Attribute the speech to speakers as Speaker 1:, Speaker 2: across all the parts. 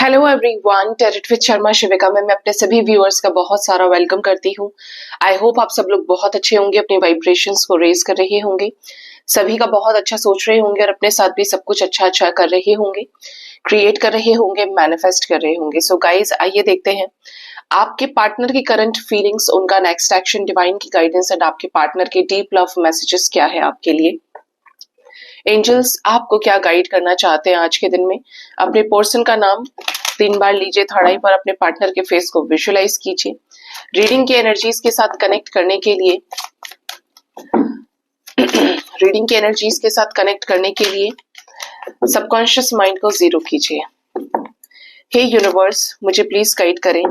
Speaker 1: Hello everyone, टेरिट with Sharma शिविका में मैं अपने सभी व्यूअर्स का बहुत सारा वेलकम करती हूँ। आई होप आप सब लोग बहुत अच्छे होंगे, अपनी वाइब्रेशंस को रेज कर रहे होंगे, सभी का बहुत अच्छा सोच रहे होंगे और अपने साथ भी सब कुछ अच्छा अच्छा कर रहे होंगे, क्रिएट कर रहे होंगे, मैनिफेस्ट कर रहे होंगे। सो गाइज, आइए देखते हैं आपके पार्टनर की करंट फीलिंग्स, उनका नेक्स्ट एक्शन, डिवाइन की गाइडेंस एंड आपके पार्टनर के डीप लव मैसेजेस क्या है आपके लिए। एंजल्स आपको क्या गाइड करना चाहते हैं आज के दिन में। अपने पर्सन का नाम 3 बार लीजिए, थर्ड आई पर अपने पार्टनर के फेस को विजुअलाइज कीजिए। रीडिंग के एनर्जीज के साथ कनेक्ट करने के लिए सबकॉन्शियस माइंड को 0 कीजिए। हे यूनिवर्स, मुझे प्लीज गाइड करें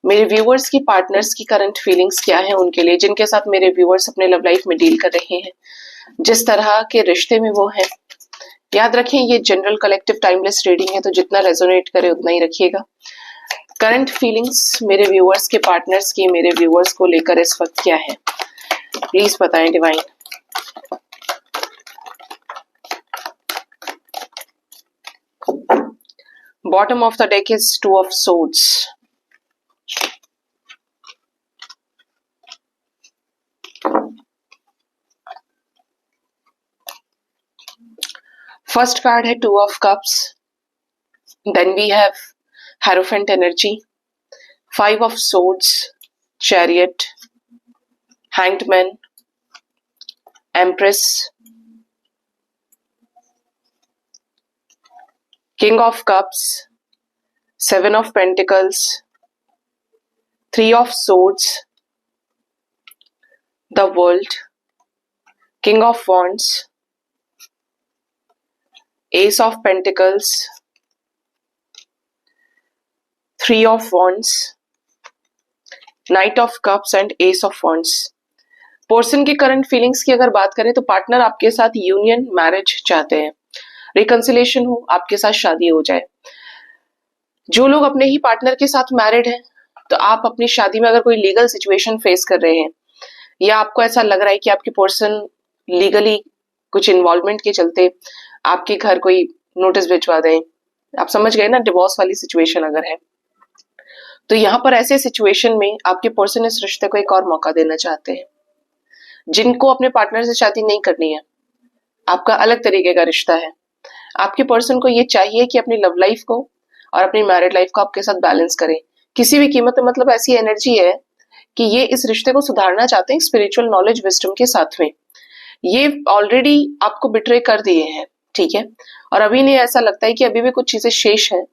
Speaker 1: मेरे व्यूअर्स की पार्टनर्स की करंट फीलिंग्स क्या है उनके लिए, जिनके साथ मेरे व्यूअर्स अपने लव लाइफ में डील कर रहे हैं, जिस तरह के रिश्ते में वो हैं। याद रखें, ये जनरल कलेक्टिव टाइमलेस रीडिंग है, तो जितना रेजोनेट करे उतना ही रखिएगा। करंट फीलिंग्स मेरे व्यूअर्स के पार्टनर्स की मेरे व्यूअर्स को लेकर इस वक्त क्या है, प्लीज बताएं divine. Bottom of the deck is 2 of swords. First card है 2 of cups, then we have hierophant energy, 5 of swords, chariot, hanged man, empress, king of cups, 7 of pentacles, 3 of swords, the world, king of wands, Ace of Pentacles, 3 of Wands, Knight of Cups and Ace of Wands। Person की current feelings की अगर बात करें तो partner आपके साथ union, marriage चाहते हैं, रिकंसिलेशन हो, आपके साथ शादी हो जाए। जो लोग अपने ही पार्टनर के साथ मैरिड हैं, तो आप अपनी शादी में अगर कोई लीगल सिचुएशन फेस कर रहे हैं या आपको ऐसा लग रहा है कि आपके पर्सन लीगली कुछ इन्वॉल्वमेंट के चलते आपके घर कोई नोटिस भिजवा दें, आप समझ गए ना, डिवोर्स वाली सिचुएशन अगर है, तो यहाँ पर ऐसे सिचुएशन में आपके पर्सन इस रिश्ते को एक और मौका देना चाहते हैं। जिनको अपने पार्टनर से शादी नहीं करनी है, आपका अलग तरीके का रिश्ता है, आपके पर्सन को ये चाहिए कि अपनी लव लाइफ को और अपनी मैरिड लाइफ को आपके साथ बैलेंस करें किसी भी कीमत पे। मतलब ऐसी एनर्जी है कि ये इस रिश्ते को सुधारना चाहते हैं स्पिरिचुअल नॉलेज, विजडम के साथ में। ये ऑलरेडी आपको बिट्रे कर दिए हैं, ठीक है, और अभी नहीं, ऐसा लगता है कि अभी भी कुछ चीजें शेष हैं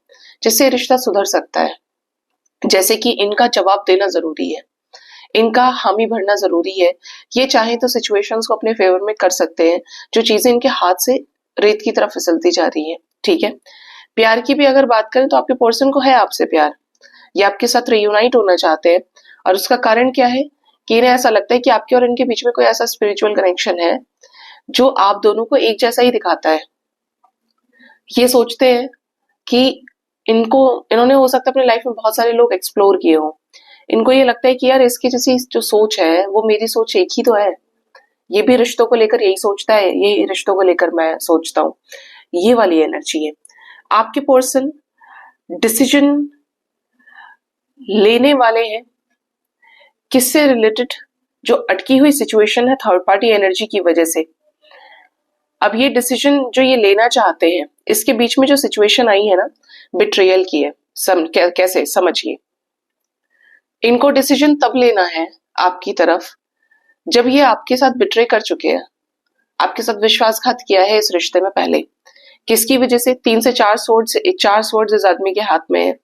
Speaker 1: जिससे रिश्ता सुधर सकता है। जैसे कि इनका जवाब देना जरूरी है, इनका हामी भरना जरूरी है। ये चाहे तो सिचुएशंस को अपने फेवर में कर सकते हैं, जो चीजें इनके हाथ से रेत की तरफ फिसलती जा रही है, ठीक है। प्यार की भी अगर बात करें तो आपके पर्सन को है आपसे प्यार, ये आपके साथ रियूनाइट होना चाहते हैं, और उसका कारण क्या है कि इन्हें ऐसा लगता है कि आपके और इनके बीच में कोई ऐसा स्पिरिचुअल कनेक्शन है जो आप दोनों को एक जैसा ही दिखाता है। ये सोचते हैं कि इन्होंने हो सकता है अपनी लाइफ में बहुत सारे लोग एक्सप्लोर किए हो, इनको ये लगता है कि यार इसकी जैसी जो सोच है वो मेरी सोच एक ही तो है, ये भी रिश्तों को लेकर यही सोचता है, ये रिश्तों को लेकर मैं सोचता हूँ। ये वाली एनर्जी है। आपके पर्सन डिसीजन लेने वाले हैं किससे रिलेटेड, जो अटकी हुई सिचुएशन है थर्ड पार्टी एनर्जी की वजह से। अब ये डिसीजन जो ये लेना चाहते हैं, इसके बीच में जो सिचुएशन आई है ना, बिट्रेयल की है। कैसे समझिए, इनको डिसीजन तब लेना है आपकी तरफ जब ये आपके साथ बिट्रे कर चुके हैं, आपके साथ विश्वासघात किया है इस रिश्ते में पहले। किसकी वजह से? 3 से 4 सोर्ड्स, 4 सोर्ड्स इस आदमी के हाथ में है।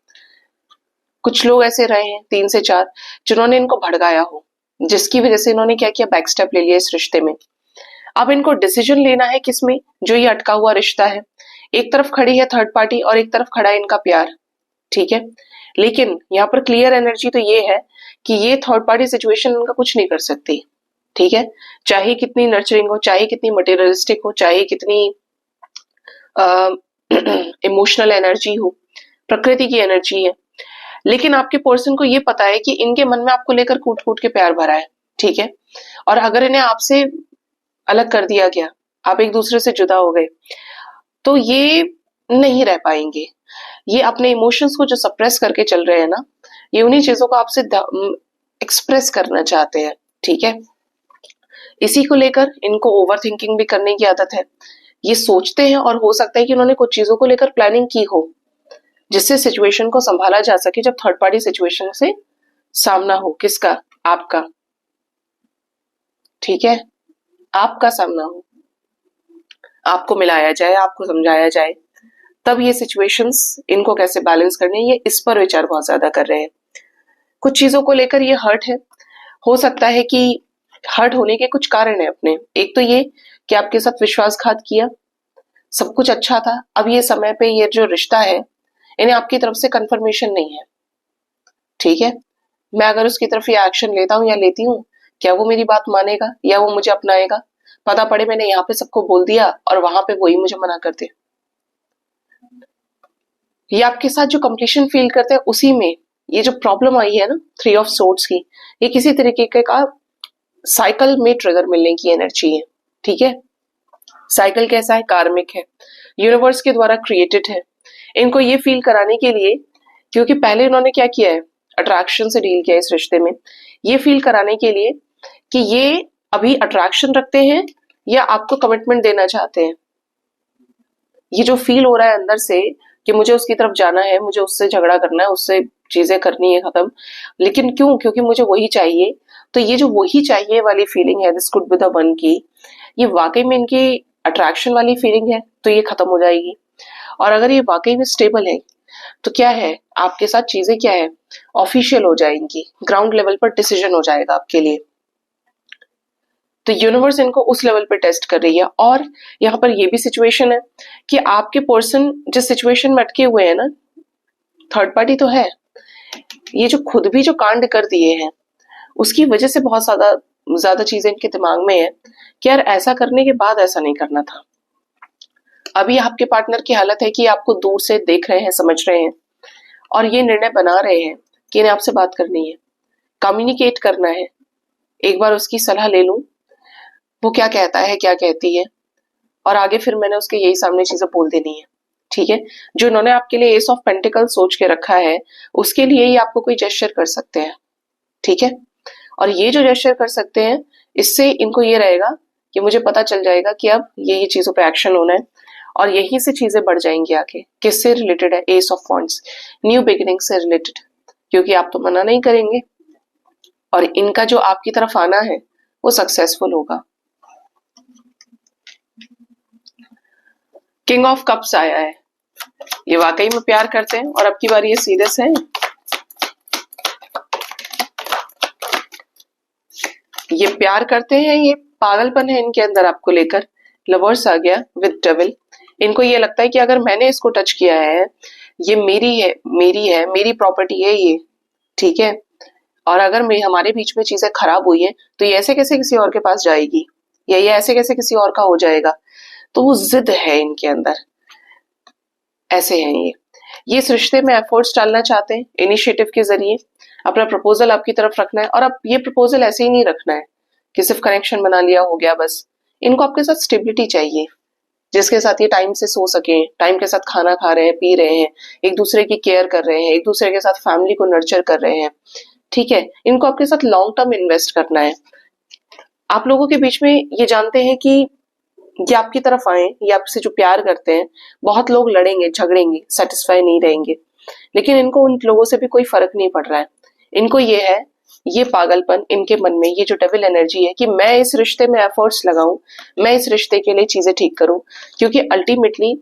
Speaker 1: कुछ लोग ऐसे रहे हैं 3 से 4 जिन्होंने इनको भड़काया हो, जिसकी वजह से इन्होंने क्या किया, बैक स्टेप ले लिया इस रिश्ते में। अब इनको डिसीजन लेना है किसमें, जो ये अटका हुआ रिश्ता है। एक तरफ खड़ी है थर्ड पार्टी और एक तरफ खड़ा है इनका प्यार, ठीक है। लेकिन यहाँ पर क्लियर एनर्जी तो ये है कि ये थर्ड पार्टी सिचुएशन उनका कुछ नहीं कर सकती, ठीक है। चाहे कितनी नर्चरिंग हो, चाहे कितनी मटेरियलिस्टिक हो, चाहे कितनी इमोशनल एनर्जी हो, प्रकृति की एनर्जी है, लेकिन आपके पर्सन को ये पता है कि इनके मन में आपको लेकर कूट कूट के प्यार भरा है, ठीक है। और अगर इन्हें आपसे अलग कर दिया गया, आप एक दूसरे से जुदा हो गए, तो ये नहीं रह पाएंगे। ये अपने इमोशंस को जो सप्रेस करके चल रहे हैं ना, ये उन्हीं चीजों को आपसे एक्सप्रेस करना चाहते हैं, ठीक है। इसी को लेकर इनको ओवर थिंकिंग भी करने की आदत है। ये सोचते हैं और हो सकता है कि उन्होंने कुछ चीजों को लेकर प्लानिंग की हो जिससे सिचुएशन को संभाला जा सके जब थर्ड पार्टी सिचुएशन से सामना हो। किसका? आपका, ठीक है, आपका सामना हो, आपको मिलाया जाए, आपको समझाया जाए, तब ये सिचुएशंस इनको कैसे बैलेंस करने, ये इस पर विचार बहुत ज्यादा कर रहे हैं। कुछ चीजों को लेकर ये हर्ट है। हो सकता है कि हर्ट होने के कुछ कारण है अपने। एक तो ये कि आपके साथ विश्वासघात किया, सब कुछ अच्छा था, अब ये समय पे ये जो रिश्ता है इन्हें आपकी तरफ से कंफर्मेशन नहीं है, ठीक है। मैं अगर उसकी तरफ ये एक्शन लेता हूँ या लेती हूँ, क्या वो मेरी बात मानेगा या वो मुझे अपनाएगा? पता पड़े मैंने यहाँ पे सबको बोल दिया और वहां पे वही मुझे मना कर दे। ये आपके साथ जो कंप्लीशन फील करते हैं उसी में ये जो प्रॉब्लम आई है ना 3 ऑफ सोर्ड्स की, ये किसी तरीके का साइकिल में ट्रिगर मिलने की एनर्जी है, ठीक है। साइकिल कैसा है? कार्मिक है, यूनिवर्स के द्वारा क्रिएटेड है। इनको ये फील कराने के लिए, क्योंकि पहले इन्होंने क्या किया है, अट्रैक्शन से डील किया इस रिश्ते में, ये फील कराने के लिए कि ये अभी अट्रैक्शन रखते हैं या आपको कमिटमेंट देना चाहते हैं। ये जो फील हो रहा है अंदर से कि मुझे उसकी तरफ जाना है, मुझे उससे झगड़ा करना है, उससे चीजें करनी है खत्म, लेकिन क्यों? क्योंकि मुझे वही चाहिए। तो ये जो वही चाहिए वाली फीलिंग है, this could be the one की, ये वाकई में इनकी अट्रैक्शन वाली फीलिंग है तो ये खत्म हो जाएगी। और अगर ये वाकई में स्टेबल है तो क्या है, आपके साथ चीजें क्या है, ऑफिशियल हो जाएंगी, ग्राउंड लेवल पर डिसीजन हो जाएगा आपके लिए। तो यूनिवर्स इनको उस लेवल पे टेस्ट कर रही है। और यहाँ पर ये भी सिचुएशन है कि आपके पर्सन जिस सिचुएशन में अटके हुए हैं ना, थर्ड पार्टी तो है, ये जो खुद भी जो कांड कर दिए हैं उसकी वजह से बहुत ज्यादा चीजें इनके दिमाग में है कि यार ऐसा करने के बाद ऐसा नहीं करना था। अभी आपके पार्टनर की हालत है कि आपको दूर से देख रहे हैं, समझ रहे हैं और ये निर्णय बना रहे हैं कि इन्हें आपसे बात करनी है, कम्युनिकेट करना है, एक बार उसकी सलाह ले लूं, वो क्या कहता है, क्या कहती है, और आगे फिर मैंने उसके यही सामने चीजें बोल देनी है, ठीक है। जो उन्होंने आपके लिए एस ऑफ पेंटिकल सोच के रखा है उसके लिए ही आपको कोई जेस्चर कर सकते हैं, ठीक है। और ये जो जेस्चर कर सकते हैं इससे इनको ये रहेगा कि मुझे पता चल जाएगा कि अब ये चीजों पे एक्शन होना है और यहीं से चीजें बढ़ जाएंगी आगे। किससे रिलेटेड है? S of wands, new beginning से रिलेटेड, क्योंकि आप तो मना नहीं करेंगे और इनका जो आपकी तरफ आना है वो सक्सेसफुल होगा। किंग ऑफ कप्स आया है, ये वाकई में प्यार करते हैं और अब की बार ये सीरियस है। ये प्यार करते हैं, ये पागलपन है इनके अंदर आपको लेकर। लवर्स आ गया विद डेविल। इनको ये लगता है कि अगर मैंने इसको टच किया है, ये मेरी प्रॉपर्टी है ये, ठीक है। और अगर हमारे बीच में चीजें खराब हुई है तो ये ऐसे कैसे किसी और के पास जाएगी या ये ऐसे कैसे किसी और का हो जाएगा। तो वो जिद है इनके अंदर, ऐसे हैं ये इस रिश्ते में एफर्ट्स डालना चाहते हैं, इनिशिएटिव के जरिए अपना प्रपोजल आपकी तरफ रखना है। और अब ये प्रपोजल ऐसे ही नहीं रखना है कि सिर्फ कनेक्शन बना लिया हो गया बस। इनको आपके साथ स्टेबिलिटी चाहिए, जिसके साथ ये टाइम से सो सके, टाइम के साथ खाना खा रहे हैं, पी रहे हैं, एक दूसरे की केयर कर रहे हैं, एक दूसरे के साथ फैमिली को नर्चर कर रहे हैं, ठीक है। इनको आपके साथ लॉन्ग टर्म इन्वेस्ट करना है। आप लोगों के बीच में ये जानते हैं कि ये आपकी तरफ आए, ये आपसे जो प्यार करते हैं, बहुत लोग लड़ेंगे, झगड़ेंगे, सेटिस्फाई नहीं रहेंगे, लेकिन इनको उन लोगों से भी कोई फर्क नहीं पड़ रहा है। इनको ये है, ये पागलपन इनके मन में, ये जो डेविल एनर्जी है कि मैं इस रिश्ते में एफर्ट्स लगाऊं, मैं इस रिश्ते के लिए चीजें ठीक करूं, क्योंकि अल्टीमेटली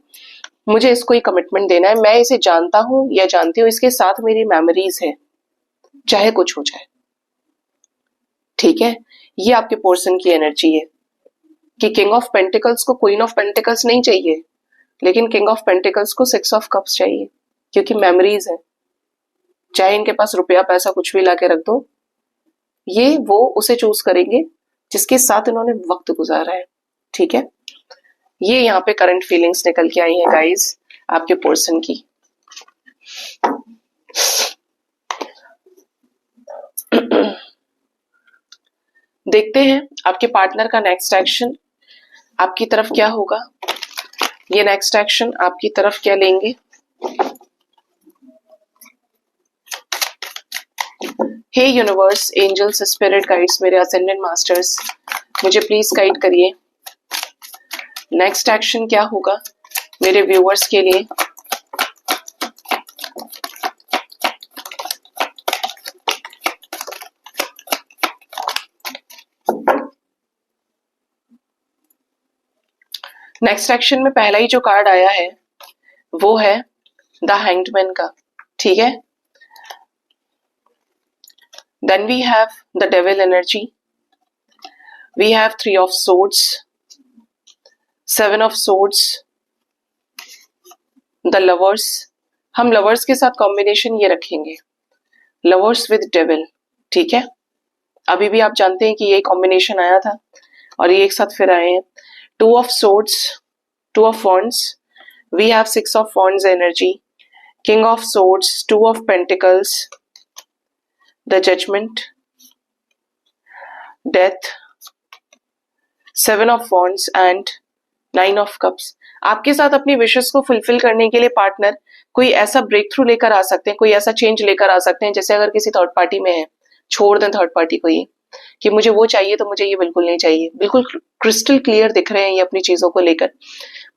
Speaker 1: मुझे इसको ही कमिटमेंट देना है। मैं इसे जानता हूं या जानती हूँ, इसके साथ मेरी मेमोरीज है, चाहे कुछ हो जाए, ठीक है। ये आपके पर्सन की एनर्जी है कि किंग ऑफ पेंटिकल्स को क्वीन ऑफ पेंटिकल्स नहीं चाहिए, लेकिन किंग ऑफ पेंटिकल्स को 6 ऑफ कप्स चाहिए, क्योंकि मेमोरीज है। चाहे इनके पास रुपया पैसा कुछ भी लाके रख दो, ये वो उसे चूज करेंगे जिसके साथ इन्होंने वक्त गुजारा है, ठीक है। ये यहाँ पे करंट फीलिंग्स निकल के आई हैं गाइस आपके पर्सन की। देखते हैं आपके पार्टनर का नेक्स्ट एक्शन आपकी तरफ क्या होगा। ये नेक्स्ट एक्शन आपकी तरफ क्या लेंगे। हे यूनिवर्स, एंजल्स, स्पिरिट गाइड्स, मेरे असेंडेंट मास्टर्स, मुझे प्लीज गाइड करिए। नेक्स्ट एक्शन क्या होगा मेरे व्यूअर्स के लिए। नेक्स्ट एक्शन में पहला ही जो कार्ड आया है वो है द हैंग्ड मैन का, ठीक है। Then we have the devil energy, we have 3 of swords, 7 of swords, the lovers. हम लवर्स के साथ कॉम्बिनेशन ये रखेंगे, लवर्स विद डेविल, ठीक है। अभी भी आप जानते हैं कि ये कॉम्बिनेशन आया था और ये एक साथ फिर आए हैं। 2 of swords, 2 of wands, we have 6 of wands energy, king of swords, 2 of pentacles, the judgement, death, 7 of wands and 9 of cups. आपके साथ अपनी विशेस को फुलफिल करने के लिए पार्टनर कोई ऐसा ब्रेक थ्रू लेकर आ सकते हैं, कोई ऐसा चेंज लेकर आ सकते हैं, जैसे अगर किसी थर्ड पार्टी में है, छोड़ दें थर्ड पार्टी को ये कि मुझे वो चाहिए तो मुझे ये बिल्कुल नहीं चाहिए। बिल्कुल क्रिस्टल क्लियर दिख रहे हैं ये अपनी चीजों को लेकर,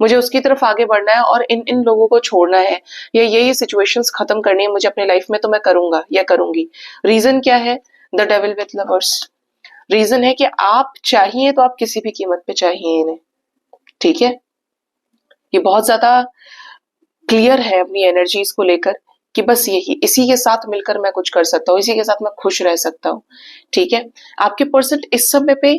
Speaker 1: मुझे उसकी तरफ आगे बढ़ना है और इन इन लोगों को छोड़ना है या ये सिचुएशंस खत्म करनी है मुझे अपने लाइफ में, तो मैं करूंगा या करूंगी। रीजन क्या है? The devil with lovers. Reason है कि आप चाहिए तो आप किसी भी कीमत पे चाहिए इन्हें, ठीक है। ये बहुत ज्यादा क्लियर है अपनी एनर्जीज को लेकर कि बस यही, इसी के साथ मिलकर मैं कुछ कर सकता हूँ, इसी के साथ मैं खुश रह सकता हूँ, ठीक है। आपके पर्सन इस समय पे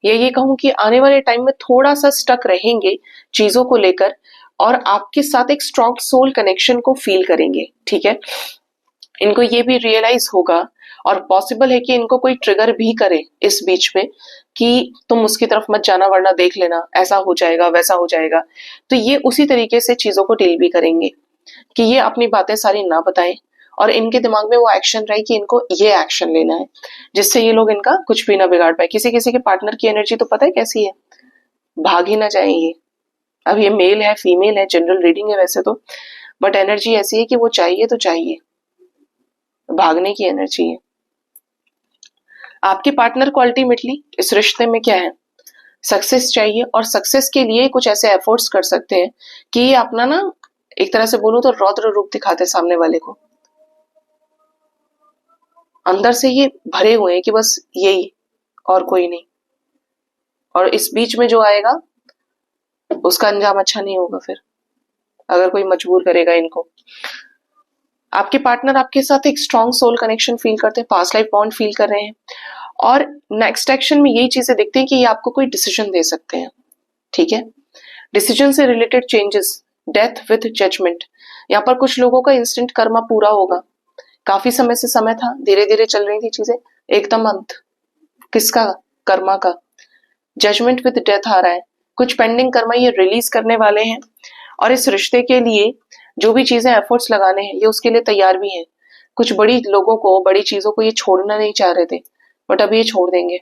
Speaker 1: ये कहूँ कि आने वाले टाइम में थोड़ा सा स्टक रहेंगे चीजों को लेकर और आपके साथ एक स्ट्रॉन्ग सोल कनेक्शन को फील करेंगे, ठीक है। इनको ये भी रियलाइज होगा और पॉसिबल है कि इनको कोई ट्रिगर भी करे इस बीच में कि तुम उसकी तरफ मत जाना वरना देख लेना ऐसा हो जाएगा वैसा हो जाएगा। तो ये उसी तरीके से चीजों को डील भी करेंगे कि ये अपनी बातें सारी ना बताएं और इनके दिमाग में वो एक्शन रहे कि इनको ये एक्शन लेना है जिससे ये लोग इनका कुछ भी ना बिगाड़ पाए। किसी किसी के पार्टनर की एनर्जी तो पता है कैसी है, भाग ही ना जाए ये। अब ये मेल है फीमेल है, जनरल रीडिंग है वैसे तो, बट एनर्जी ऐसी है कि वो चाहिए तो चाहिए, भागने की एनर्जी है। आपके पार्टनर को अल्टीमेटली इस रिश्ते में क्या है, सक्सेस चाहिए और सक्सेस के लिए कुछ ऐसे एफर्ट्स कर सकते हैं कि ये अपना ना एक तरह से बोलूं तो रौद्र रूप दिखाते सामने वाले को। अंदर से ये भरे हुए हैं कि बस यही और कोई नहीं, और इस बीच में जो आएगा उसका अंजाम अच्छा नहीं होगा फिर अगर कोई मजबूर करेगा इनको। आपके पार्टनर आपके साथ एक स्ट्रॉन्ग सोल कनेक्शन फील करते हैं, पास्ट लाइफ बॉन्ड फील कर रहे हैं और नेक्स्ट एक्शन में यही चीजें दिखते हैं कि ये आपको कोई डिसीजन दे सकते हैं, ठीक है। डिसीजन से related changes, death with judgement. यहाँ पर कुछ लोगों का इंस्टेंट कर्मा पूरा होगा, काफी समय से समय था, धीरे धीरे चल रही थी चीजें, एकदम अंत किसका? कर्मा का। जजमेंट विद डेथ आ रहा है, कुछ पेंडिंग कर्मा ये रिलीज करने वाले हैं और इस रिश्ते के लिए जो भी चीजें एफर्ट्स लगाने हैं ये उसके लिए तैयार भी हैं। कुछ बड़ी लोगों को, बड़ी चीजों को ये छोड़ना नहीं चाह रहे थे बट अभी ये छोड़ देंगे।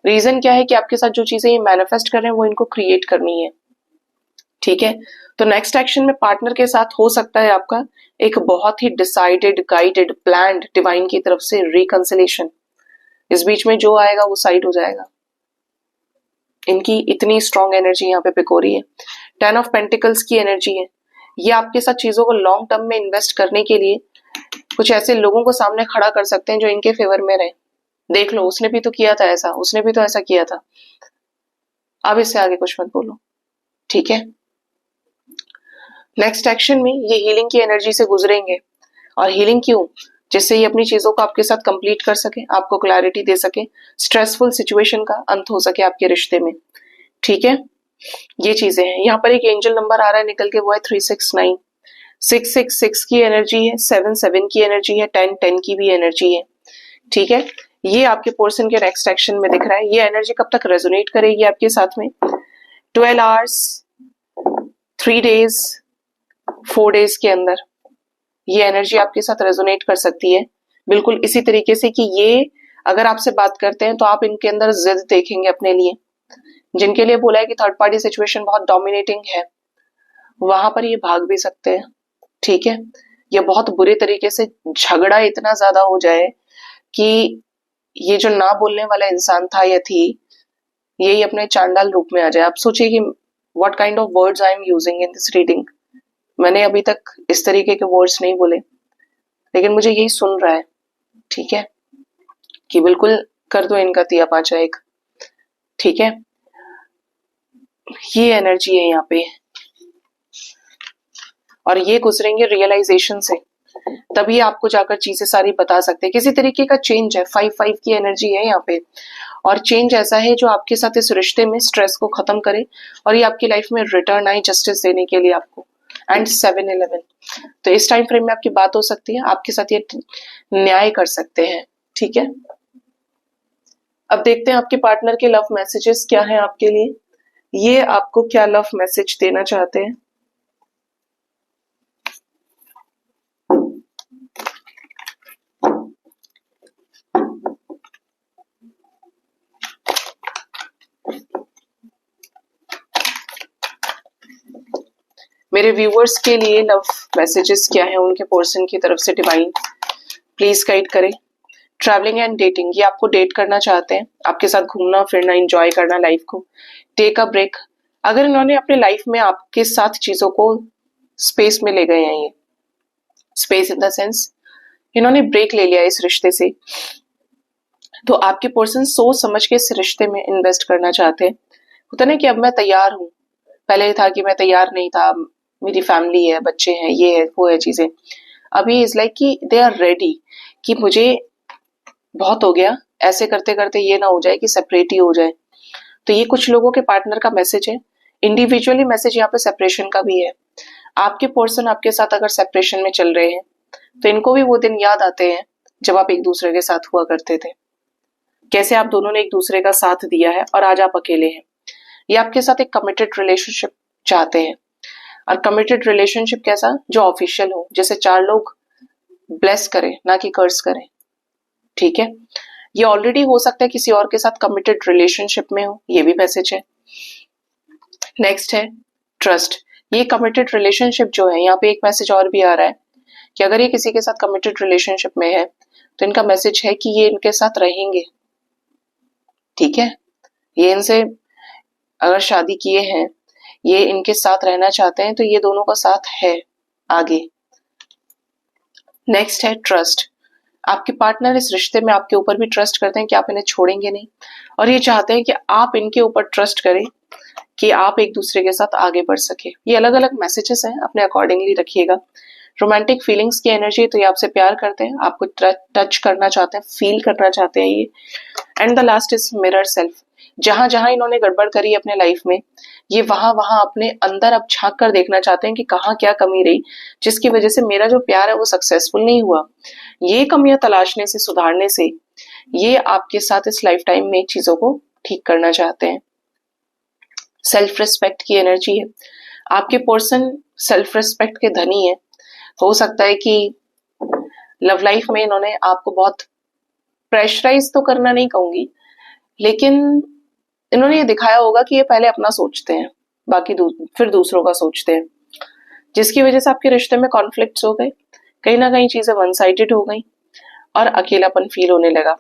Speaker 1: रीजन क्या है कि आपके साथ जो चीजें ये मैनिफेस्ट कर रहे हैं वो इनको क्रिएट करनी है, ठीक है। तो नेक्स्ट एक्शन में पार्टनर के साथ हो सकता है आपका एक बहुत ही डिसाइडेड, गाइडेड, प्लान्ड डिवाइन की तरफ से रिकंसिलेशन। इस बीच में जो आएगा वो साइड हो जाएगा। इनकी इतनी स्ट्रॉन्ग एनर्जी यहाँ पे पिक हो रही है। 10 ऑफ पेंटिकल्स की एनर्जी है, ये आपके साथ चीजों को लॉन्ग टर्म में इन्वेस्ट करने के लिए कुछ ऐसे लोगों को सामने खड़ा कर सकते हैं जो इनके फेवर में रहे। देख लो उसने भी तो किया था ऐसा, उसने भी तो ऐसा किया था, अब इससे आगे कुछ मत बोलो, ठीक है। नेक्स्ट एक्शन में ये हीलिंग की एनर्जी से गुजरेंगे और हीलिंग क्यों? जिससे ये अपनी चीजों को आपके साथ कंप्लीट कर सके, आपको क्लैरिटी दे सके, स्ट्रेसफुल सिचुएशन का अंत हो सके आपके रिश्ते में, ठीक है। ये चीजें हैं। यहाँ पर एक एंजल नंबर आ रहा है निकल के, वो है 369। 666 की एनर्जी है, 77 की एनर्जी है, 10 की भी एनर्जी है, ठीक है। ये आपके पोर्शन के नेक्स्ट एक्शन में दिख रहा है। ये एनर्जी कब तक रेजोनेट करेगी आपके साथ में? 12 आवर्स, 3 डेज, 4 डेज के अंदर ये एनर्जी आपके साथ रेजोनेट कर सकती है। बिल्कुल इसी तरीके से कि ये अगर आपसे बात करते हैं तो आप इनके अंदर जिद देखेंगे अपने लिए। जिनके लिए बोला है कि थर्ड पार्टी सिचुएशन बहुत डोमिनेटिंग है, वहां पर ये भाग भी सकते हैं, ठीक है। ये बहुत बुरे तरीके से झगड़ा इतना ज्यादा हो जाए कि ये जो ना बोलने वाला इंसान था या थी, यही अपने चांडाल रूप में आ जाए। आप सोचिए कि what kind of words I am using in this reading. मैंने अभी तक इस तरीके के वर्ड्स नहीं बोले, लेकिन मुझे यही सुन रहा है, ठीक है, कि बिल्कुल कर दो इनका तिया पाचा एक, ठीक है। ये एनर्जी है यहाँ पे, और ये गुजरेंगे रियलाइजेशन से, तभी आपको जाकर चीजें सारी बता सकते हैं। किसी तरीके का चेंज है, 5-5 की एनर्जी है यहाँ पे, और चेंज ऐसा है जो आपके साथ इस रिश्ते में स्ट्रेस को खत्म करे और ये आपकी लाइफ में रिटर्न आए जस्टिस देने के लिए आपको। एंड 7-11, तो इस टाइम फ्रेम में आपकी बात हो सकती है, आपके साथ ये न्याय कर सकते हैं, ठीक है। अब देखते हैं आपके पार्टनर के लव मैसेजेस क्या हैं आपके लिए, ये आपको क्या लव मैसेज देना चाहते हैं। मेरे व्यूवर्स के लिए लव मैसेजेस क्या है उनके पर्सन की तरफ से, डिवाइन प्लीज गाइड करें। ट्रैवलिंग एंड डेटिंग, ये आपको डेट करना चाहते हैं, आपके साथ घूमना फिरना, एंजॉय करना लाइफ को, टेक अ ब्रेक। अगर इन्होंने अपने लाइफ में आपके साथ चीजों को स्पेस में ले गए हैं, ये स्पेस इन द सेंस इन्होंने ब्रेक ले लिया इस रिश्ते से, तो आपके पर्सन सोच समझ के इस रिश्ते में इन्वेस्ट करना चाहते हैं। होता ना कि अब मैं तैयार हूँ, पहले था कि मैं तैयार नहीं था, मेरी फैमिली है, बच्चे हैं, ये है वो है चीजें। अभी इज लाइक कि दे आर रेडी कि मुझे बहुत हो गया, ऐसे करते करते ये ना हो जाए कि सेपरेट ही हो जाए। तो ये कुछ लोगों के पार्टनर का मैसेज है। इंडिविजुअली मैसेज यहाँ पे सेपरेशन का भी है। आपके पर्सन आपके साथ अगर सेपरेशन में चल रहे हैं तो इनको भी वो दिन याद आते हैं जब आप एक दूसरे के साथ हुआ करते थे, कैसे आप दोनों ने एक दूसरे का साथ दिया है और आज आप अकेले हैं। ये आपके साथ एक कमिटेड रिलेशनशिप चाहते हैं, और कमिटेड रिलेशनशिप कैसा, जो ऑफिशियल हो, जैसे 4 लोग ब्लेस करें ना कि कर्स करें, ठीक है। ये ऑलरेडी हो सकता है किसी और के साथ कमिटेड रिलेशनशिप में हो, ये भी मैसेज है। नेक्स्ट है ट्रस्ट। ये कमिटेड रिलेशनशिप जो है, यहाँ पे एक मैसेज और भी आ रहा है कि अगर ये किसी के साथ कमिटेड रिलेशनशिप में है तो इनका मैसेज है कि ये इनके साथ रहेंगे, ठीक है। ये इनसे अगर शादी किए हैं, ये इनके साथ रहना चाहते हैं, तो ये दोनों का साथ है आगे। नेक्स्ट है ट्रस्ट। आपके पार्टनर इस रिश्ते में आपके ऊपर भी ट्रस्ट करते हैं कि आप इन्हें छोड़ेंगे नहीं, और ये चाहते हैं कि आप इनके ऊपर ट्रस्ट करें कि आप एक दूसरे के साथ आगे बढ़ सके। ये अलग अलग मैसेजेस हैं, अपने अकॉर्डिंगली रखिएगा। रोमांटिक फीलिंग्स की एनर्जी, तो ये आपसे प्यार करते हैं, आपको टच करना चाहते हैं, फील करना चाहते हैं ये। And the last is mirror self. जहां जहां इन्होंने गड़बड़ करी अपने लाइफ में, ये वहां वहां अपने अंदर अब झांक कर देखना चाहते हैं कि कहाँ क्या कमी रही, जिसकी वजह से मेरा जो प्यार है वो सक्सेसफुल नहीं हुआ। ये कमियां तलाशने से, सुधारने से ये आपके साथ इस लाइफ टाइम में चीजों को ठीक करना चाहते हैं। सेल्फ रिस्पेक्ट की एनर्जी है। आपके पर्सन सेल्फ रिस्पेक्ट के धनी है। हो सकता है कि लव लाइफ में इन्होंने आपको बहुत प्रेशराइज तो करना नहीं कहूंगी, लेकिन इन्होंने ये दिखाया होगा कि ये पहले अपना सोचते हैं, बाकी फिर दूसरों का सोचते हैं, जिसकी वजह से आपके रिश्ते में कॉन्फ्लिक्ट्स हो गए, कहीं ना कहीं चीजें वन साइडेड हो गई और अकेलापन फील होने लगा।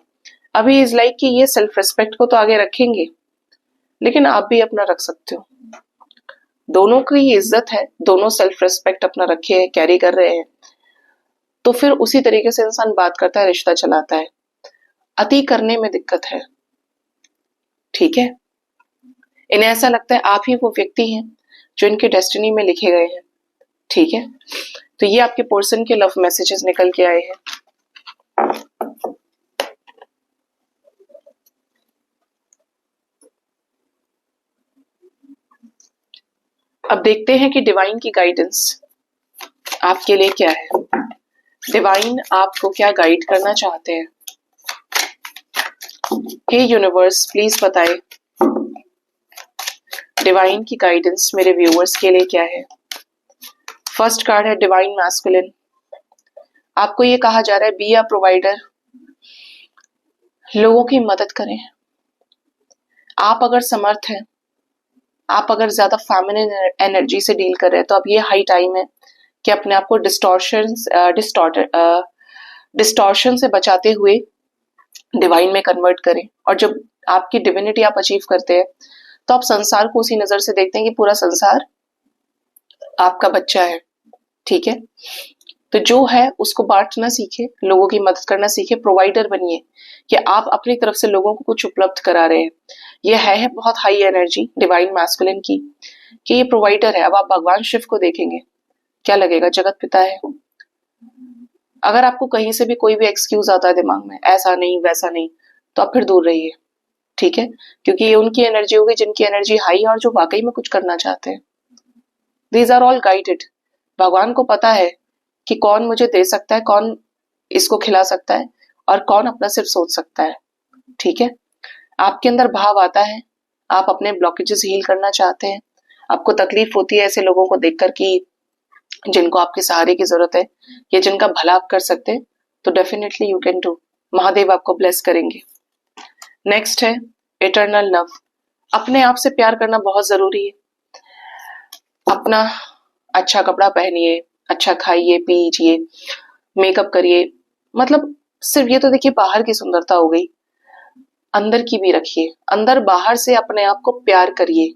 Speaker 1: अभी इज लाइक कि ये सेल्फ रिस्पेक्ट को तो आगे रखेंगे, लेकिन आप भी अपना रख सकते हो। दोनों की इज्जत है, दोनों सेल्फ रिस्पेक्ट अपना रखे हैं, कैरी कर रहे हैं, तो फिर उसी तरीके से इंसान बात करता है, रिश्ता चलाता है। अति करने में दिक्कत है, ठीक है। इन्हें ऐसा लगता है आप ही वो व्यक्ति हैं जो इनके डेस्टिनी में लिखे गए हैं, ठीक है। तो ये आपके पर्सन के लव मैसेजेस निकल के आए हैं। अब देखते हैं कि डिवाइन की गाइडेंस आपके लिए क्या है। डिवाइन आपको क्या गाइड करना चाहते हैं। हे यूनिवर्स प्लीज बताएं डिवाइन की गाइडेंस मेरे व्यूअर्स के लिए क्या है। फर्स्ट कार्ड है डिवाइन मैस्कुलिन। आपको ये कहा जा रहा है बी अ प्रोवाइडर, लोगों की मदद करें। आप अगर समर्थ हैं, आप अगर ज्यादा फेमिनिन एनर्जी से डील कर रहे हैं, तो अब ये हाई टाइम है कि अपने आप को डिस्टॉर्शन से बचाते हुए डिवाइन में कन्वर्ट करें। और जब आपकी डिविनिटी आप अचीव करते हैं तो आप संसार को उसी नजर से देखते हैं कि पूरा संसार आपका बच्चा है, ठीक है। तो जो है उसको बांटना सीखे, लोगों की मदद करना सीखे, प्रोवाइडर बनिए कि आप अपनी तरफ से लोगों को कुछ उपलब्ध करा रहे हैं। ये है बहुत हाई एनर्जी डिवाइन मैस्कुलिन की कि ये प्रोवाइडर है। अब आप भगवान शिव को देखेंगे, क्या लगेगा, जगत पिता है। अगर आपको कहीं से भी कोई भी एक्सक्यूज आता है दिमाग में, ऐसा नहीं वैसा नहीं, तो आप फिर दूर रहिए, ठीक है। क्योंकि ये उनकी एनर्जी होगी जिनकी एनर्जी हाई है और जो वाकई में कुछ करना चाहते हैं। These are all guided. भगवान को पता है कि कौन मुझे दे सकता है, कौन इसको खिला सकता है और कौन अपना सिर्फ सोच सकता है, ठीक है। आपके अंदर भाव आता है, आप अपने ब्लॉकेजेस हील करना चाहते हैं, आपको तकलीफ होती है ऐसे लोगों को देखकर कि जिनको आपके सहारे की जरूरत है या जिनका भला आप कर सकते हैं, तो definitely you can do. Mahadev आपको ब्लेस करेंगे। नेक्स्ट है इटर्नल लव। अपने आप से प्यार करना बहुत जरूरी है। अपना अच्छा कपड़ा पहनिए, अच्छा खाइए पीजिए, मेकअप करिए। मतलब सिर्फ ये तो देखिए बाहर की सुंदरता हो गई, अंदर की भी रखिए। अंदर बाहर से अपने आप को प्यार करिए।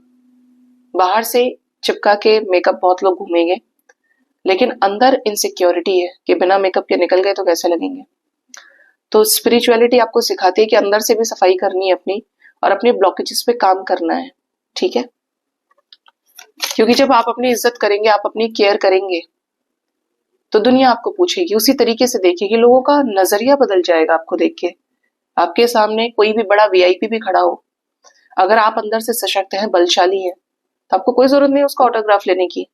Speaker 1: बाहर से चिपका के मेकअप बहुत लोग घूमेंगे, लेकिन अंदर इनसिक्योरिटी है कि बिना मेकअप के निकल गए तो कैसे लगेंगे। तो स्पिरिचुअलिटी आपको सिखाती है कि अंदर से भी सफाई करनी है अपनी, और अपने ब्लॉकेजेस पे काम करना है, ठीक है। क्योंकि जब आप अपनी इज्जत करेंगे, आप अपनी केयर करेंगे, तो दुनिया आपको पूछेगी, उसी तरीके से देखेगी, लोगों का नजरिया बदल जाएगा आपको देख के। आपके सामने कोई भी बड़ा वीआईपी भी खड़ा हो, अगर आप अंदर से सशक्त हैं, बलशाली हैं, तो आपको कोई जरूरत नहीं उसका ऑटोग्राफ लेने की,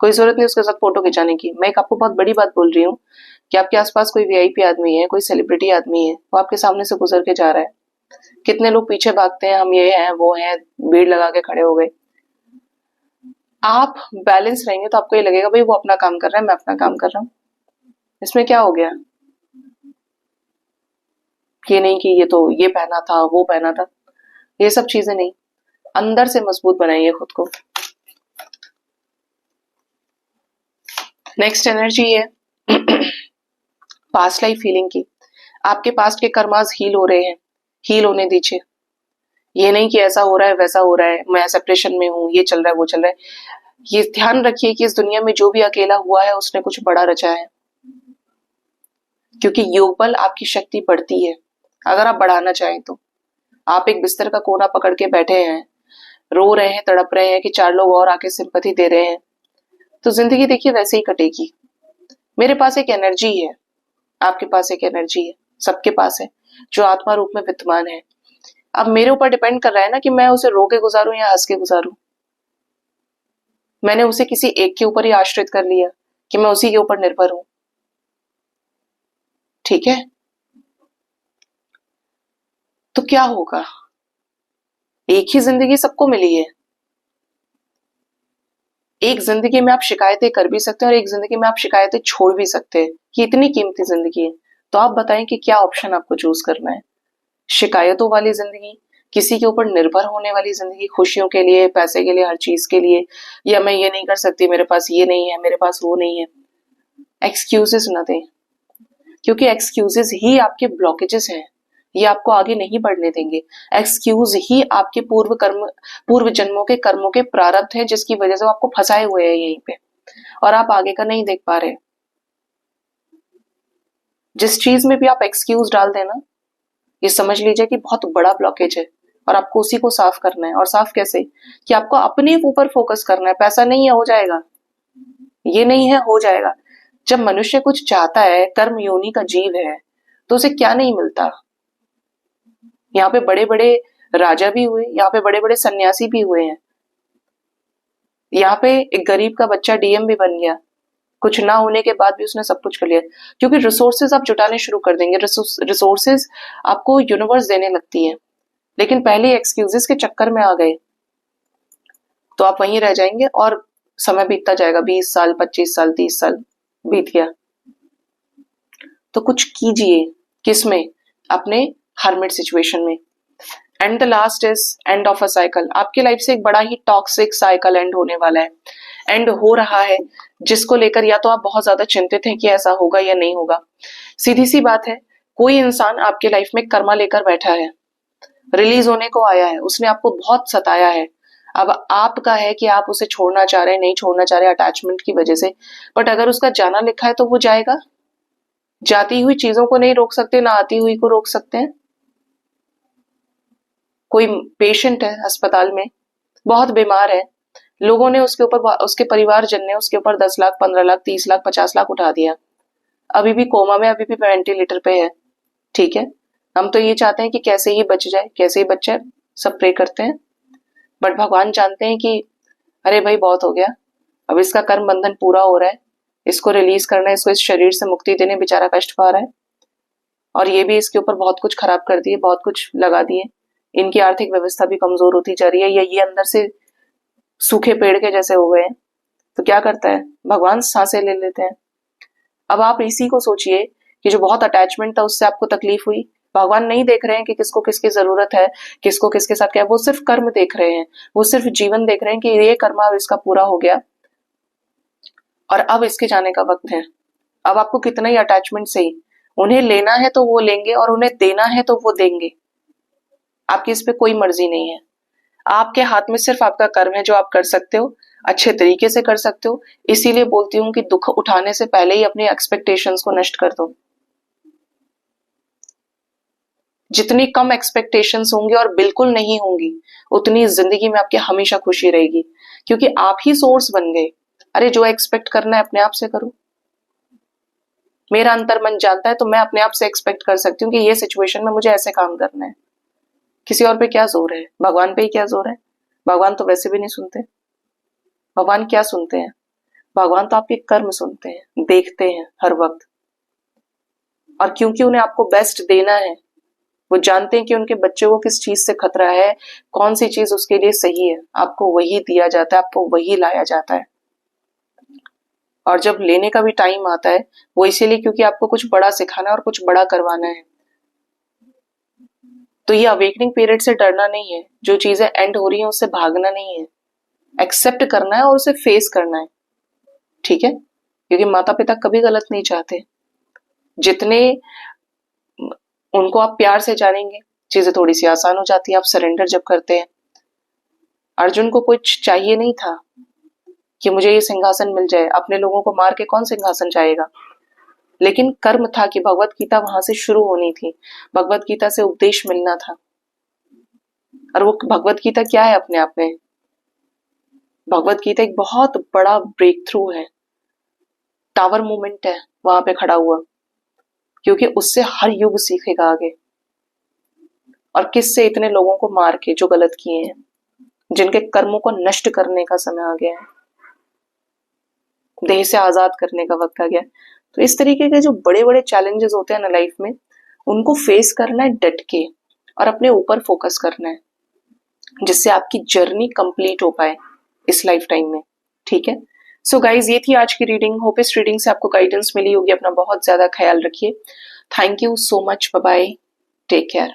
Speaker 1: कोई जरूरत नहीं उसके साथ फोटो खिंचाने की। मैं एक आपको बहुत बड़ी बात बोल रही हूँ कि आपके आसपास कोई वीआईपी आदमी है, कोई सेलिब्रिटी आदमी है, वो आपके सामने से गुजर के जा रहा है, कितने लोग पीछे भागते हैं, हम ये हैं वो हैं, भीड़ लगा के खड़े हो गए। आप बैलेंस रहेंगे तो आपको ये लगेगा भाई वो अपना काम कर रहा है, मैं अपना काम कर रहा हूँ, इसमें क्या हो गया। ये नहीं कि ये तो ये पहना था वो पहना था, ये सब चीजें नहीं। अंदर से मजबूत बनाइए खुद को। नेक्स्ट एनर्जी है पास्ट लाइफ हीलिंग की। आपके पास्ट के कर्मास हील हो रहे हैं, हील होने दीजिए। ये नहीं कि ऐसा हो रहा है वैसा हो रहा है, मैं सेपरेशन में हूँ, ये चल रहा है वो चल रहा है। ये ध्यान रखिए कि इस दुनिया में जो भी अकेला हुआ है उसने कुछ बड़ा रचा है, क्योंकि योग बल आपकी शक्ति बढ़ती है अगर आप बढ़ाना चाहें तो। आप एक बिस्तर का कोना पकड़ के बैठे हैं, रो रहे हैं, तड़प रहे हैं कि 4 लोग और आके सिंपैथी दे रहे हैं, तो जिंदगी देखिए वैसे ही कटेगी। मेरे पास एक एनर्जी है, आपके पास एक एनर्जी है, सबके पास है, जो आत्मा रूप में विद्यमान है। अब मेरे ऊपर डिपेंड कर रहा है ना कि मैं उसे रो के गुजारूं या हंस के गुजारूं। मैंने उसे किसी एक के ऊपर ही आश्रित कर लिया कि मैं उसी के ऊपर निर्भर हूं, ठीक है। तो क्या होगा, एक ही जिंदगी सबको मिली है। एक जिंदगी में आप शिकायतें कर भी सकते हैं और एक जिंदगी में आप शिकायतें छोड़ भी सकते हैं। ये इतनी कीमती जिंदगी है, तो आप बताएं कि क्या ऑप्शन आपको चूज करना है। शिकायतों वाली जिंदगी, किसी के ऊपर निर्भर होने वाली जिंदगी, खुशियों के लिए, पैसे के लिए, हर चीज के लिए, या मैं ये नहीं कर सकती, मेरे पास ये नहीं है, मेरे पास वो नहीं है। एक्सक्यूजेस न दें, क्योंकि एक्सक्यूजेस ही आपके ब्लॉकेजेस हैं, ये आपको आगे नहीं बढ़ने देंगे। एक्सक्यूज ही आपके पूर्व जन्मों के कर्मों के प्रारब्ध है, जिसकी वजह से वो आपको फंसाए हुए हैं यहीं पे, और आप आगे का नहीं देख पा रहे। जिस चीज में भी आप एक्सक्यूज डाल देना, ये समझ लीजिए कि बहुत बड़ा ब्लॉकेज है, और आपको उसी को साफ करना है। और साफ कैसे, कि आपको अपने ऊपर फोकस करना है। पैसा नहीं है, हो जाएगा, ये नहीं है, हो जाएगा। जब मनुष्य कुछ चाहता है, कर्म योनि का जीव है, तो उसे क्या नहीं मिलता। यहाँ पे बड़े बड़े राजा भी हुए, यहाँ पे बड़े बड़े सन्यासी भी हुए हैं, यहाँ पे एक गरीब का बच्चा डीएम भी बन गया, कुछ ना होने के बाद भी उसने सब कुछ कर लिया। क्योंकि रिसोर्सेज आप जुटाने शुरू कर देंगे, रिसोर्सेज आपको यूनिवर्स देने लगती है, लेकिन पहले एक्सक्यूजेस के चक्कर में आ गए तो आप वहीं रह जाएंगे और समय बीतता जाएगा। 20 साल, 25 साल, 30 साल बीत गया। तो कुछ कीजिए, किसमें, अपने हर्मिट सिचुएशन में। And the last is end of a cycle. आपकी लाइफ से एक बड़ा ही टॉक्सिक साइकिल एंड होने वाला है, एंड हो रहा है, जिसको लेकर या तो आप बहुत ज्यादा चिंतित हैं कि ऐसा होगा या नहीं होगा। सीधी सी बात है, कोई इंसान आपके लाइफ में कर्मा लेकर बैठा है, रिलीज होने को आया है, उसने आपको बहुत सताया है। अब आपका है कि आप उसे छोड़ना चाह रहे हैं, नहीं छोड़ना चाह रहे अटैचमेंट की वजह से। बट अगर उसका जाना लिखा है तो वो जाएगा। जाती हुई चीजों को नहीं रोक सकते, ना आती हुई को रोक सकते हैं। कोई पेशेंट है अस्पताल में, बहुत बीमार है, लोगों ने उसके ऊपर, उसके परिवारजन ने उसके ऊपर 10 लाख, 15 लाख, 30 लाख, 50 लाख उठा दिया, अभी भी कोमा में, अभी भी वेंटिलेटर पे है। ठीक है, हम तो ये चाहते हैं कि कैसे ही बच जाए, कैसे ही बच जाए, सब प्रे करते हैं। बट भगवान जानते हैं कि अरे भाई बहुत हो गया, अब इसका कर्म बंधन पूरा हो रहा है, इसको रिलीज करना है, इसको इस शरीर से मुक्ति देने, बेचारा कष्ट पा रहा है। और ये भी इसके ऊपर बहुत कुछ खराब कर दिए, बहुत कुछ लगा दिए, इनकी आर्थिक व्यवस्था भी कमजोर होती जा रही है, या ये अंदर से सूखे पेड़ के जैसे हो गए हैं। तो क्या करता है भगवान, सांसें ले लेते हैं। अब आप इसी को सोचिए कि जो बहुत अटैचमेंट था उससे आपको तकलीफ हुई, भगवान नहीं देख रहे हैं कि किसको किसकी जरूरत है, किसको किसके साथ क्या है, वो सिर्फ कर्म देख रहे हैं, वो सिर्फ जीवन देख रहे हैं कि ये कर्म अब इसका पूरा हो गया और अब इसके जाने का वक्त है। अब आपको कितना ही अटैचमेंट से ही, उन्हें लेना है तो वो लेंगे और उन्हें देना है तो वो देंगे, आपकी इस पे कोई मर्जी नहीं है। आपके हाथ में सिर्फ आपका कर्म है जो आप कर सकते हो, अच्छे तरीके से कर सकते हो। इसीलिए बोलती हूँ कि दुख उठाने से पहले ही अपनी एक्सपेक्टेशंस को नष्ट कर दो। जितनी कम एक्सपेक्टेशंस होंगी और बिल्कुल नहीं होंगी, उतनी जिंदगी में आपकी हमेशा खुशी रहेगी, क्योंकि आप ही सोर्स बन गए। अरे जो एक्सपेक्ट करना है अपने आप से करो। मेरा अंतर्मन जानता है तो मैं अपने आप से एक्सपेक्ट कर सकती हूँ कि ये सिचुएशन में मुझे ऐसे काम करना है। किसी और पे क्या जोर है, भगवान पे ही क्या जोर है। भगवान तो वैसे भी नहीं सुनते। भगवान क्या सुनते हैं, भगवान तो आपके कर्म सुनते हैं, देखते हैं हर वक्त। और क्योंकि उन्हें आपको बेस्ट देना है, वो जानते हैं कि उनके बच्चे को किस चीज से खतरा है, कौन सी चीज उसके लिए सही है, आपको वही दिया जाता है, आपको वही लाया जाता है। और जब लेने का भी टाइम आता है, वो इसीलिए क्योंकि आपको कुछ बड़ा सिखाना है और कुछ बड़ा करवाना है। तो ये अवेकनिंग पीरियड से डरना नहीं है, जो चीजें एंड हो रही हैं उससे भागना नहीं है, एक्सेप्ट करना है और उसे फेस करना है। ठीक है, क्योंकि माता पिता कभी गलत नहीं चाहते। जितने उनको आप प्यार से जानेंगे, चीजें थोड़ी सी आसान हो जाती है, आप सरेंडर जब करते हैं। अर्जुन को कुछ चाहिए नहीं था कि मुझे ये सिंहासन मिल जाए, अपने लोगों को मार के कौन सिंहासन चाहेगा, लेकिन कर्म था कि भगवत गीता वहां से शुरू होनी थी, भगवत गीता से उपदेश मिलना था। और वो भगवत गीता क्या है अपने आप में, भगवत गीता एक बहुत बड़ा ब्रेक थ्रू है, टावर मूवमेंट है वहां पे खड़ा हुआ, क्योंकि उससे हर युग सीखेगा आगे। और किससे, इतने लोगों को मार के जो गलत किए हैं, जिनके कर्मों को नष्ट करने का समय आ गया है, देह से आजाद करने का वक्त आ गया। तो इस तरीके के जो बड़े बड़े चैलेंजेस होते हैं ना लाइफ में, उनको फेस करना है डट के और अपने ऊपर फोकस करना है, जिससे आपकी जर्नी कंप्लीट हो पाए इस लाइफ टाइम में। ठीक है, सो गाइज ये थी आज की रीडिंग। होप इस रीडिंग से आपको गाइडेंस मिली होगी। अपना बहुत ज्यादा ख्याल रखिए। Thank you so much, bye bye, take care.